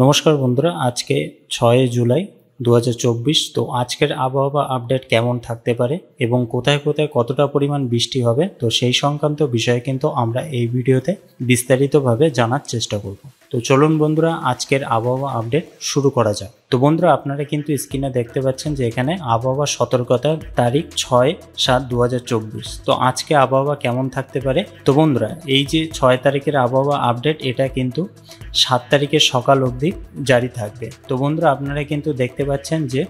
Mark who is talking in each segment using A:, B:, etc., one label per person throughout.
A: নমস্কার বন্ধুরা, আজকে 6 জুলাই 2024। তো আজকের আবহাওয়া আপডেট কেমন থাকতে পারে এবং কোথায় কোথায় কতটা পরিমাণ বৃষ্টি হবে, তো সেই সংক্রান্ত বিষয়ে কিন্তু আমরা এই ভিডিওতে বিস্তারিতভাবে জানার চেষ্টা করব। তো চলুন বন্ধুরা, আজকের আবহাওয়া আপডেট শুরু করা যাক। তো বন্ধুরা, আপনারা কিন্তু স্ক্রিনে দেখতে পাচ্ছেন যে এখানে আবহাওয়া সতর্কতার তারিখ 6/7/2024। তো আজকে আবহাওয়া কেমন থাকতে পারে। তো বন্ধুরা, এই যে 6 তারিখের আবহাওয়া আপডেট, এটা কিন্তু 7 তারিখের সকাল অবধি জারি থাকবে। তো বন্ধুরা, আপনারা কিন্তু দেখতে পাচ্ছেন যে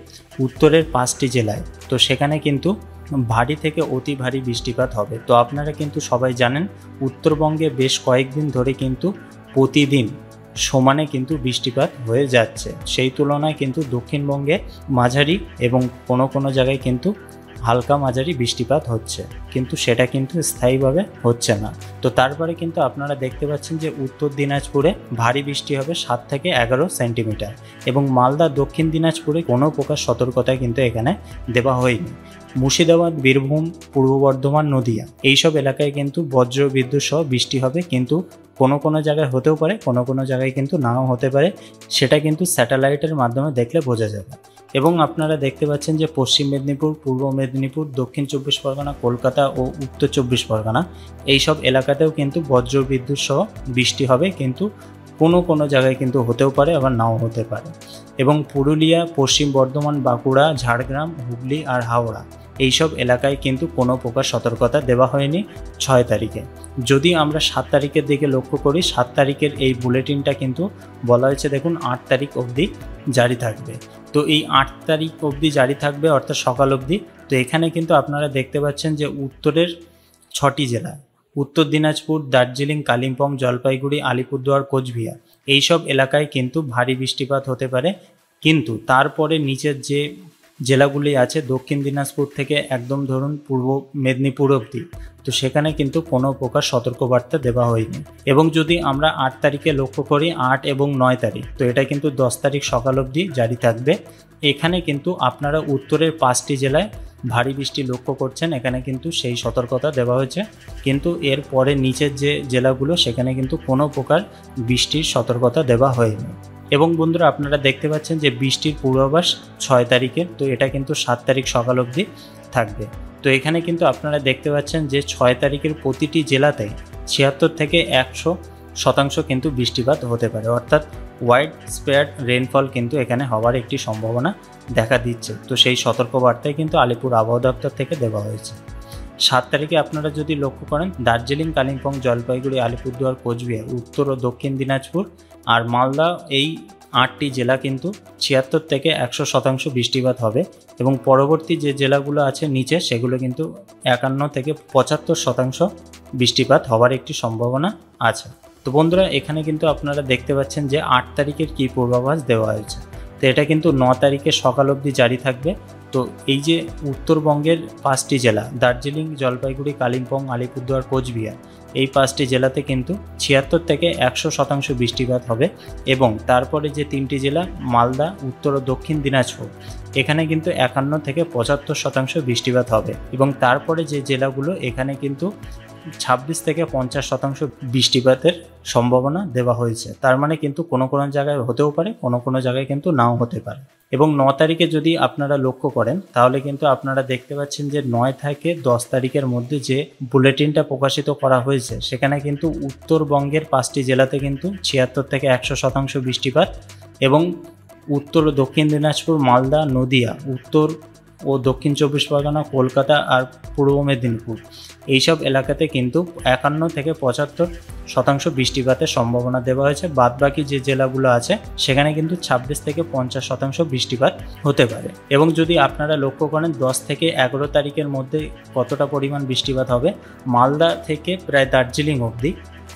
A: উত্তরের 5টি জেলায়, তো সেখানে কিন্তু ভারী থেকে অতি ভারী বৃষ্টিপাত হবে। তো আপনারা কিন্তু সবাই জানেন উত্তরবঙ্গে বেশ কয়েকদিন ধরে কিন্তু প্রতিদিন সমানে কিন্তু বৃষ্টিপাত হয়ে যাচ্ছে। সেই তুলনায় কিন্তু দক্ষিণবঙ্গে মাঝারি এবং কোনো জায়গায় কিন্তু হালকা মাঝারি বৃষ্টিপাত হচ্ছে, কিন্তু সেটা কিন্তু স্থায়ীভাবে হচ্ছে না। তো তারপরে কিন্তু আপনারা দেখতে পাচ্ছেন যে উত্তর দিনাজপুরে ভারী বৃষ্টি হবে 7 থেকে 11 সেন্টিমিটার, এবং মালদা দক্ষিণ দিনাজপুরে কোনো প্রকার সতর্কতা কিন্তু এখানে দেওয়া হয়নি। মুর্শিদাবাদ, বীরভূম, পূর্ব বর্ধমান, নদিয়া এইসব এলাকায় কিন্তু বজ্র বিদ্যুৎ সহ বৃষ্টি হবে, কিন্তু কোনো জায়গায় হতেও পারে, কোনো জায়গায় কিন্তু নাও হতে পারে। সেটা কিন্তু স্যাটেলাইটের মাধ্যমে দেখলে বোঝা যাবে। এবং আপনারা দেখতে পাচ্ছেন যে পশ্চিম মেদিনীপুর, পূর্ব মেদিনীপুর, দক্ষিণ 24 পরগনা, কলকাতা ও উত্তর 24 পরগনা এইসব এলাকাতেও কিন্তু বজ্র বিদ্যুৎ সহ বৃষ্টি হবে, কিন্তু কোনো জায়গায় কিন্তু হতেও পারে, আবার নাও হতে পারে। এবং পুরুলিয়া, পশ্চিম বর্ধমান, বাঁকুড়া, ঝাড়গ্রাম, হুগলি আর হাওড়া এইসব এলাকায় কিন্তু কোনো প্রকার সতর্কতা দেওয়া হয়নি 6 তারিখে। যদি আমরা 7 তারিখের দিকে লক্ষ্য করি, 7 তারিখের এই বুলেটিনটা কিন্তু বলা হয়েছে দেখুন 8 তারিখ অবধি জারি থাকবে। তো এই 8 তারিখ অবধি জারি থাকবে, অর্থাৎ সকাল অবধি। তো এখানে কিন্তু আপনারা দেখতে পাচ্ছেন যে উত্তরের 6টি জেলা, উত্তর দিনাজপুর, দার্জিলিং, কালিম্পং, জলপাইগুড়ি, আলিপুরদুয়ার, কোচবিহার এইসব এলাকায় কিন্তু ভারী বৃষ্টিপাত হতে পারে। কিন্তু তারপরে নিচের যে জেলাগুলি আছে, দক্ষিণ দিনাজপুর থেকে একদম ধরুন পূর্ব মেদিনীপুর অবধি, তো সেখানে কিন্তু কোনো প্রকার সতর্কবার্তা দেওয়া হয়নি। এবং যদি আমরা 8 তারিখে লক্ষ্য করি, 8 এবং 9 তারিখ, তো এটা কিন্তু 10 তারিখ সকাল অবধি জারি থাকবে। এখানে কিন্তু আপনারা উত্তরের 5টি জেলায় ভারী বৃষ্টি লক্ষ্য করছেন, এখানে কিন্তু সেই সতর্কতা দেওয়া হয়েছে। কিন্তু এর পরে নিচের যে জেলাগুলো, সেখানে কিন্তু কোনো প্রকার বৃষ্টির সতর্কতা দেওয়া হয়নি। এবং বন্ধুরা, আপনারা দেখতে পাচ্ছেন যে বৃষ্টির পূর্বাভাস 6 তারিখের, তো এটা কিন্তু 7 তারিখ সকাল অবধি থাকবে। তো এখানে কিন্তু আপনারা দেখতে পাচ্ছেন যে 6 তারিখের প্রতিটি জেলাতেই 76 থেকে 100% কিন্তু বৃষ্টিপাত হতে পারে, অর্থাৎ ওয়াইড স্প্রেড রেনফল কিন্তু এখানে হওয়ার একটি সম্ভাবনা দেখা দিচ্ছে। তো সেই সতর্কবার্তায় কিন্তু আলিপুর আবহাওয়া দপ্তর থেকে দেওয়া হয়েছে। 7 তারিখে আপনারা যদি লক্ষ্য করেন, দার্জিলিং, কালিম্পং, জলপাইগুড়ি, আলিপুরদুয়ার, কোচবিহার, উত্তর ও দক্ষিণ দিনাজপুর আর মালদা এই 8টি জেলা কিন্তু 76 থেকে 100% বৃষ্টিপাত হবে। এবং পরবর্তী যে জেলাগুলো আছে নিচে, সেগুলো কিন্তু 51 থেকে 75% বৃষ্টিপাত হওয়ার একটি সম্ভাবনা আছে। তো বন্ধুরা, এখানে কিন্তু আপনারা দেখতে পাচ্ছেন যে 8 তারিখের কী পূর্বাভাস দেওয়া হয়েছে। তো এটা কিন্তু 9 তারিখে সকাল অবধি জারি থাকবে। তো এই যে উত্তরবঙ্গের 5টি জেলা, দার্জিলিং, জলপাইগুড়ি, কালিম্পং, আলিপুরদুয়ার, কোচবিহার এই 5টি জেলাতে কিন্তু 76 থেকে 100% বৃষ্টিপাত হবে। এবং তারপরে যে 3টি জেলা, মালদা, উত্তর ও দক্ষিণ দিনাজপুর, এখানে কিন্তু 51 থেকে 75% বৃষ্টিপাত হবে। এবং তারপরে যে জেলাগুলো, এখানে কিন্তু 26 থেকে 50% বৃষ্টিপাতের সম্ভাবনা দেওয়া হয়েছে। তার মানে কিন্তু কোনো জায়গায় হতেও পারে, কোনো জায়গায় কিন্তু নাও হতে পারে। এবং 9 তারিখে যদি আপনারা লক্ষ্য করেন, তাহলে কিন্তু আপনারা দেখতে পাচ্ছেন যে 9 থেকে 10 তারিখের মধ্যে যে বুলেটিনটা প্রকাশিত করা হয়েছে, সেখানে কিন্তু উত্তরবঙ্গের 5টি জেলাতে কিন্তু 76 থেকে 100% বৃষ্টিপাত, এবং উত্তর ও দক্ষিণ দিনাজপুর, মালদা, নদিয়া, উত্তর ও দক্ষিণ 24 পরগনা, কলকাতা আর পূর্ব মেদিনীপুর এইসব এলাকাতে কিন্তু 51 থেকে 75% বৃষ্টিপাতের সম্ভাবনা দেওয়া হয়েছে। বাদবাকি যে জেলাগুলো আছে, সেখানে কিন্তু 26 থেকে 50% বৃষ্টিপাত হতে পারে। এবং যদি আপনারা লক্ষ্য করেন 10 থেকে 11 তারিখের মধ্যে কতটা পরিমাণ বৃষ্টিপাত হবে, মালদা থেকে প্রায় দার্জিলিং অবধি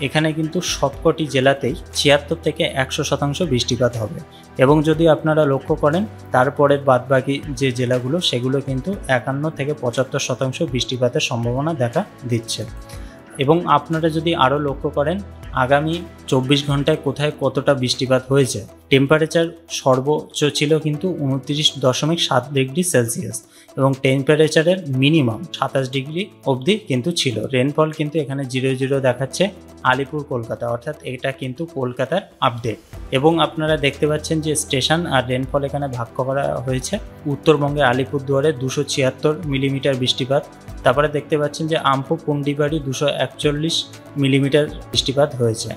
A: এখানে কিন্তু সবকটি জেলাতেই 76 থেকে 100% বৃষ্টিপাত হবে। এবং যদি আপনারা লক্ষ্য করেন, তারপরের বাদবাকি যে জেলাগুলো, সেগুলো কিন্তু 51 থেকে 75% বৃষ্টিপাতের সম্ভাবনা দেখা দিচ্ছে। এবং আপনারা যদি আরও লক্ষ্য করেন, আগামী 24 ঘন্টায় কোথায় কতটা বৃষ্টিপাত হয়েছে, টেম্পারেচার সর্বোচ্চ ছিল কিন্তু 29.7 ডিগ্রি সেলসিয়াস এবং টেম্পারেচারের মিনিমাম 27 ডিগ্রি অবধি কিন্তু ছিল। রেনফল কিন্তু এখানে 0 দেখাচ্ছে আলিপুর কলকাতা, অর্থাৎ এটা কিন্তু কলকাতার আপডেট। এবং আপনারা দেখতে পাচ্ছেন যে স্টেশন আর রেনফল এখানে ভাগ করা হয়েছে। উত্তরবঙ্গের আলিপুরদুয়ারে 276 মিলিমিটার বৃষ্টিপাত, তারপরে দেখতে পাচ্ছেন যে আমপো পুন্ডিবাড়ি 241 মিলিমিটার বৃষ্টিপাত হয়েছে,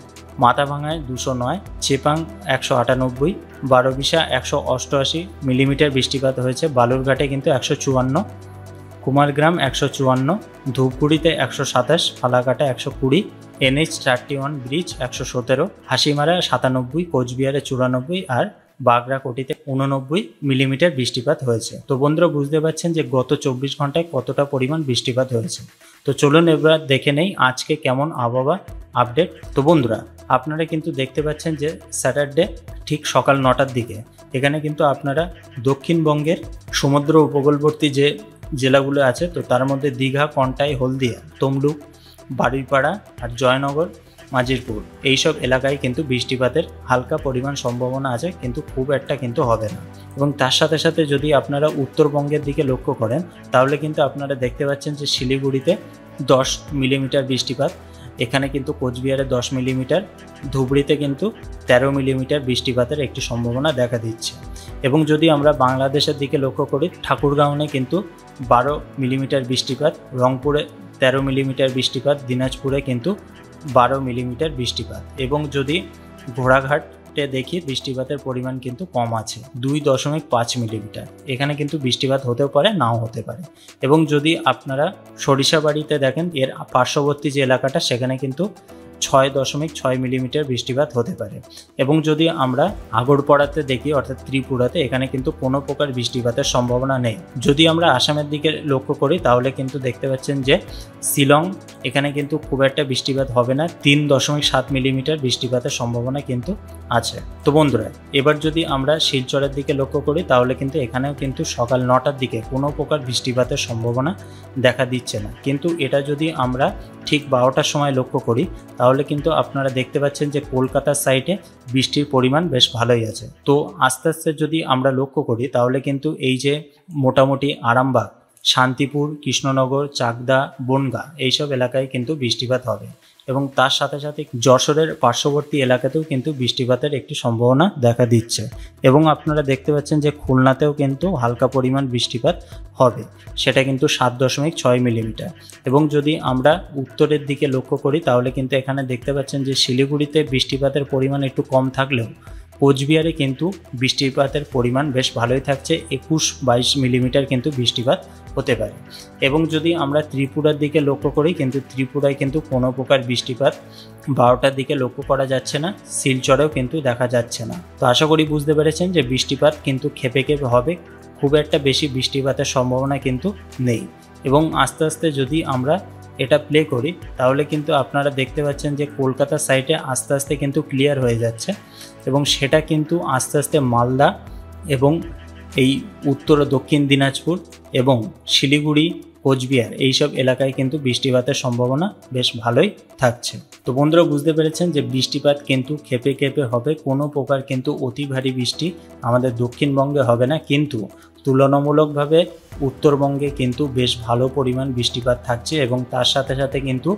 A: মাথাভাঙায় 209, চেপাং 198, বারোবিশা 188 মিলিমিটার বৃষ্টিপাত হয়েছে, বালুরঘাটে কিন্তু 154, কুমারগ্রাম 154, ধূপগুড়িতে 127, ফালাকাটা 120, NH-31 ব্রিজ 117, হাসিমারা 97, কোচবিহারে 94 আর বাগরাকোটিতে 89 মিলিমিটার বৃষ্টিপাত হয়েছে। তো বন্ধুরা বুঝতে পারছেন যে গত 24 ঘন্টায় কতটা পরিমাণ বৃষ্টিপাত হয়েছে। তো চলুন এবার দেখে নেই আজকে কেমন আবহাওয়া আপডেট। তো বন্ধুরা আপনারা কিন্তু দেখতে পাচ্ছেন যে স্যাটারডে ঠিক সকাল 9টার দিকে এখানে কিন্তু আপনারা দক্ষিণবঙ্গের সমুদ্র উপকূলবর্তী যে জেলাগুলো আছে, তো তার মধ্যে দীঘা, কন্টাই, হলদিয়া, তমলুক, বারুইপাড়া আর জয়নগর, মাজিরপুর এইসব এলাকায় কিন্তু বৃষ্টিপাতের হালকা পরিমাণ সম্ভাবনা আছে, কিন্তু খুব একটা কিন্তু হবে না। এবং তার সাথে সাথে যদি আপনারা উত্তরবঙ্গের দিকে লক্ষ্য করেন তাহলে কিন্তু আপনারা দেখতে পাচ্ছেন যে শিলিগুড়িতে 10 মিলিমিটার বৃষ্টিপাত, এখানে কিন্তু কোচবিহারে 10 মিলিমিটার, ধুবড়িতে কিন্তু 13 মিলিমিটার বৃষ্টিপাতের একটি সম্ভাবনা দেখা দিচ্ছে। এবং যদি আমরা বাংলাদেশের দিকে লক্ষ্য করি ঠাকুরগাঁওয়ে কিন্তু 12 মিলিমিটার বৃষ্টিপাত, রংপুরে 13 মিলিমিটার বৃষ্টিপাত, দিনাজপুরে কিন্তু 12 মিলিমিটার বৃষ্টিপাত। এবং যদি ঘোড়াঘাটে দেখি বৃষ্টিপাতের পরিমাণ কিন্তু কম আছে, 2.5 মিলিমিটার, এখানে কিন্তু বৃষ্টিপাত হতেও পারে নাও হতে পারে। এবং যদি আপনারা সরিষাবাড়িতে দেখেন এর পার্শ্ববর্তী যে এলাকাটা সেখানে কিন্তু 6.6 মিলিমিটার বৃষ্টিপাত হতে পারে। এবং যদি আমরা আগরপাড়াতে দেখি অর্থাৎ ত্রিপুরাতে, এখানে কিন্তু কোনো প্রকার বৃষ্টিপাতের সম্ভাবনা নেই। যদি আমরা আসামের দিকে লক্ষ্য করি তাহলে কিন্তু দেখতে পাচ্ছেন যে শিলং, এখানে কিন্তু খুব একটা বৃষ্টিপাত হবে না, 3.7 মিলিমিটার বৃষ্টিপাতের সম্ভাবনা কিন্তু আছে। তো বন্ধুরা এবার যদি আমরা শিলচরের দিকে লক্ষ্য করি তাহলে কিন্তু এখানেও কিন্তু সকাল 9টার দিকে কোনো প্রকার বৃষ্টিপাতের সম্ভাবনা দেখা দিচ্ছে না, কিন্তু এটা যদি আমরা ঠিক 12টার সময় লক্ষ্য করি তাহলে কিন্তু আপনারা দেখতে পাচ্ছেন যে কলকাতার সাইডে বৃষ্টির পরিমাণ বেশ ভালোই আছে। তো আস্তে আস্তে যদি আমরা লক্ষ্য করি তাহলে কিন্তু এই যে মোটামুটি আরামবাগ, শান্তিপুর, কৃষ্ণনগর, চাকদা, বনগাঁ এইসব এলাকায় কিন্তু বৃষ্টিপাত হবে। এবং তার সাথে সাথে যশোরের পার্শ্ববর্তী এলাকাতেও কিন্তু বৃষ্টিপাতের একটি সম্ভাবনা দেখা দিচ্ছে। এবং আপনারা দেখতে পাচ্ছেন যে খুলনাতেও কিন্তু হালকা পরিমাণ বৃষ্টিপাত হবে, সেটা কিন্তু 7.6 মিলিমিটার। এবং যদি আমরা উত্তরের দিকে লক্ষ্য করি তাহলে কিন্তু এখানে দেখতে পাচ্ছেন যে শিলিগুড়িতে বৃষ্টিপাতের পরিমাণ একটু কম থাকলেও কোচবিহারে কিন্তু বৃষ্টিপাতের পরিমাণ বেশ ভালোই থাকছে, 21-22 মিলিমিটার কিন্তু বৃষ্টিপাত হতে পারে। এবং যদি আমরা ত্রিপুরার দিকে লক্ষ্য করি কিন্তু ত্রিপুরায় কিন্তু কোনো প্রকার বৃষ্টিপাত 12টার দিকে লক্ষ্য করা যাচ্ছে না, শিলচরেও কিন্তু দেখা যাচ্ছে না। তো আশা করি বুঝতে পেরেছেন যে বৃষ্টিপাত কিন্তু খেপে খেপে হবে, খুব একটা বেশি বৃষ্টিপাতের সম্ভাবনা কিন্তু নেই। এবং আস্তে আস্তে যদি আমরা এটা প্লে করি তাহলে কিন্তু আপনারা দেখতে পাচ্ছেন যে কলকাতার সাইডে আস্তে আস্তে কিন্তু ক্লিয়ার হয়ে যাচ্ছে, এবং সেটা কিন্তু আস্তে আস্তে মালদা এবং এই উত্তর ও দক্ষিণ দিনাজপুর এবং শিলিগুড়ি, কোচবিহার এইসব এলাকায় কিন্তু বৃষ্টিপাতের সম্ভাবনা বেশ ভালোই থাকছে। তো বন্ধুরা বুঝতে পেরেছেন যে বৃষ্টিপাত কিন্তু খেপে খেপে হবে, কোনো প্রকার কিন্তু অতি ভারী বৃষ্টি আমাদের দক্ষিণবঙ্গে হবে না, কিন্তু তুলনামূলকভাবে উত্তরবঙ্গে কিন্তু বেশ ভালো পরিমাণ বৃষ্টিপাত থাকছে। এবং তার সাথে সাথে কিন্তু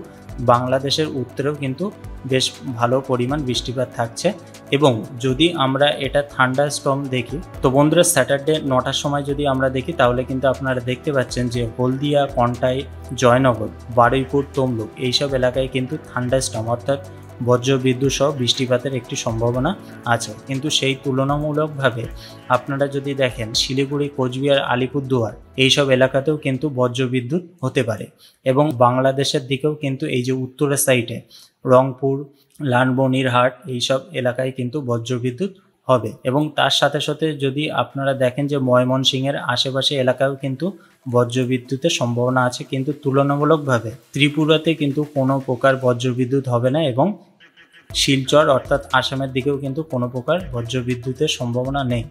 A: বাংলাদেশের উত্তরেও কিন্তু বেশ ভালো পরিমাণ বৃষ্টিপাত থাকছে। এবং যদি আমরা এটা থান্ডার স্টর্ম দেখি তো বন্ধুরা স্যাটারডে 9টার সময় যদি আমরা দেখি তাহলে কিন্তু আপনারা দেখতে পাচ্ছেন যে হলদিয়া, কন্টাই, জয়নগর, বারুইপুর, তমলুক এইসব এলাকায় কিন্তু থান্ডার স্টর্ম অর্থাৎ বজ্রবিদ্যুৎ সহ বৃষ্টিপাতের একটি সম্ভাবনা আছে। কিন্তু সেই তুলনামূলকভাবে আপনারা যদি দেখেন শিলিগুড়ি, কোচবিহার, আলিপুরদুয়ার এইসব এলাকাতেও কিন্তু বজ্রবিদ্যুৎ হতে পারে। এবং বাংলাদেশের দিকেও কিন্তু এই যে উত্তরের সাইডে রংপুর, লালমনিরহাট এইসব এলাকায় কিন্তু বজ্রবিদ্যুৎ হবে। এবং তার সাথে সাথে যদি আপনারা দেখেন যে ময়মনসিংহের আশেপাশে এলাকায়ও কিন্তু বজ্রবিদ্যুতের সম্ভাবনা আছে, কিন্তু তুলনামূলকভাবে ত্রিপুরাতে কিন্তু কোনো প্রকার বজ্রবিদ্যুৎ হবে না। এবং শিলচর অর্থাৎ আসামের দিকেও কিন্তু কোনো প্রকার বজ্রবিদ্যুতের সম্ভাবনা নেই।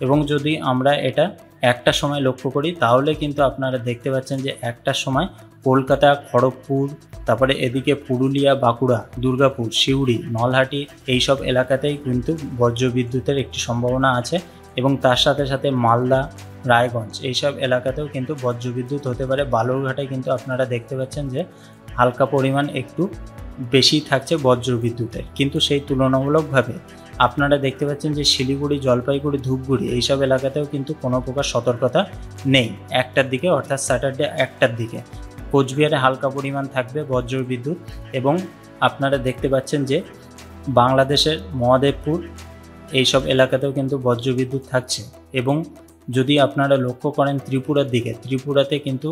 A: এবং যদি আমরা এটা 1টার সময় লক্ষ্য করি তাহলে কিন্তু আপনারা দেখতে পাচ্ছেন যে 1টার সময় কলকাতা, খড়গপুর, তারপরে এদিকে পুরুলিয়া, বাঁকুড়া, দুর্গাপুর, সিউড়ি, নলহাটি এইসব এলাকাতেই কিন্তু বজ্রবিদ্যুতের একটি সম্ভাবনা আছে এবং তার সাথে সাথে মালদা, রায়গঞ্জ এইসব এলাকাতেও কিন্তু বজ্রবিদ্যুৎ হতে পারে। বালুরঘাটে কিন্তু আপনারা দেখতে পাচ্ছেন যে হালকা পরিমাণ একটু বেশি থাকছে বজ্রবিদ্যুতের, কিন্তু সেই তুলনামূলকভাবে আপনারা দেখতে পাচ্ছেন যে শিলিগুড়ি, জলপাইগুড়ি, ধূপগুড়ি এইসব এলাকাতেও কিন্তু কোনো প্রকার সতর্কতা নেই 1টার দিকে, অর্থাৎ স্যাটারডে 1টার দিকে। কোচবিহারে হালকা পরিমাণ থাকবে বজ্রবিদ্যুৎ এবং আপনারা দেখতে পাচ্ছেন যে বাংলাদেশের মহাদেবপুর এইসব এলাকাতেও কিন্তু বজ্রবিদ্যুৎ থাকছে। এবং যদি আপনারা লক্ষ্য করেন ত্রিপুরার দিকে, ত্রিপুরাতে কিন্তু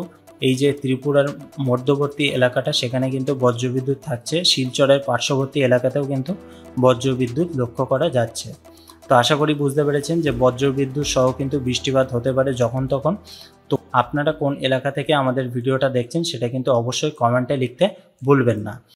A: এই যে ত্রিপুরার মধ্যবর্তী এলাকাটা সেখানে কিন্তু বজ্রবিদ্যুৎ থাকছে। শিলচরের পার্শ্ববর্তী এলাকাতেও কিন্তু বজ্রবিদ্যুৎ লক্ষ্য করা যাচ্ছে। তো আশা করি বুঝতে পেরেছেন যে বজ্রবিদ্যুৎ সহ কিন্তু বৃষ্টিপাত হতে পারে যখন তখন। তো আপনারা কোন এলাকা থেকে আমাদের ভিডিওটা দেখছেন সেটা কিন্তু অবশ্যই কমেন্টে লিখতে ভুলবেন না।